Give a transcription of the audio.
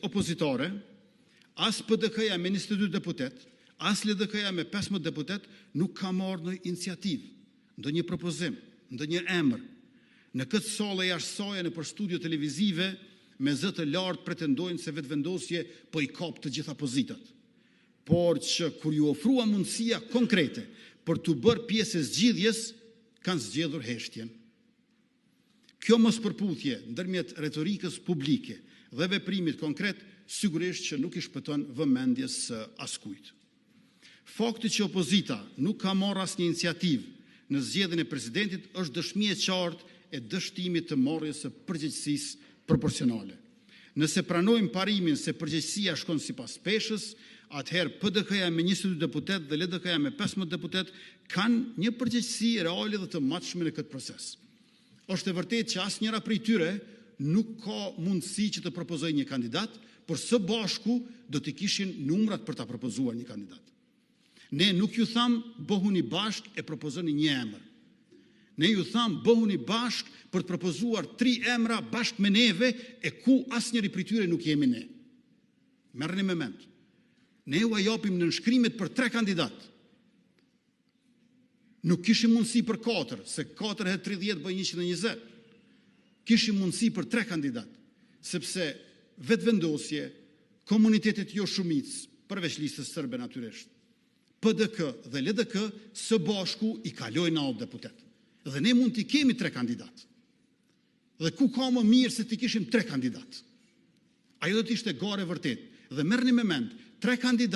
opozitare, as PDK-ja me 22 deputet, as LDK-ja me 15 deputet, nuk ka marrë në iniciativë, ndonjë propozim, ndonjë emër. Në këtë sallë jashtë saj në për studio televizive, me zë të lartë pretendojnë se vetëvendosje po i kap të gjitha pozitat. Por që kur ju ofrua mundësia konkrete për të bërë pjesë e zgjidhjes, kanë zgjedhur heshtjen. Kjo mospërputhje ndërmjet retorikës publike dhe veprimit konkret sigurisht që nuk i shpëton vëmendjes së askujt. Fakti që opozita nuk ka marrë asnjë iniciativë në zgjedhjen e presidentit është dëshmi e qartë e dështimit të marrjes së përgjegjësisë proporcionale. Nëse pranojmë parimin se përgjegjësia shkon sipas peshës, atëherë PDK-ja me 22 deputet dhe LDK-ja me 15 deputet kanë një përgjegjësi reale dhe të matshme në këtë proces. Është e vërtetë që asnjëra prej tyre nuk ka mundësi që të propozojë një kandidat, por së bashku do të kishin numrat për ta propozuar një kandidat. Ne nuk ju tham bëhuni bashkë e propozoni një emër. Ne ju tham bëhuni bashkë për të propozuar 3 emra bashkë me neve e ku asnjëri prej tyre nuk jemi ne. Merrni me mend. Ne u japim në nënshkrimet për 3 kandidat. Nuk kishim mundësi për 4, se 4 herë 30 bën 120. Kishim mundësi për 3 kandidat, sepse vetëvendosje, komunitetet jo shumicë, përveç listës sërbe natyrisht, PDK dhe LDK së bashku i kalojnë 9 deputet. Dhe ne mund t'i kemi 3 kandidat. Dhe ku ka më mirë se t'i kishim 3 kandidat. Ajo do t'ishte gare vërtet. Dhe merrni me mend, 3 kandidat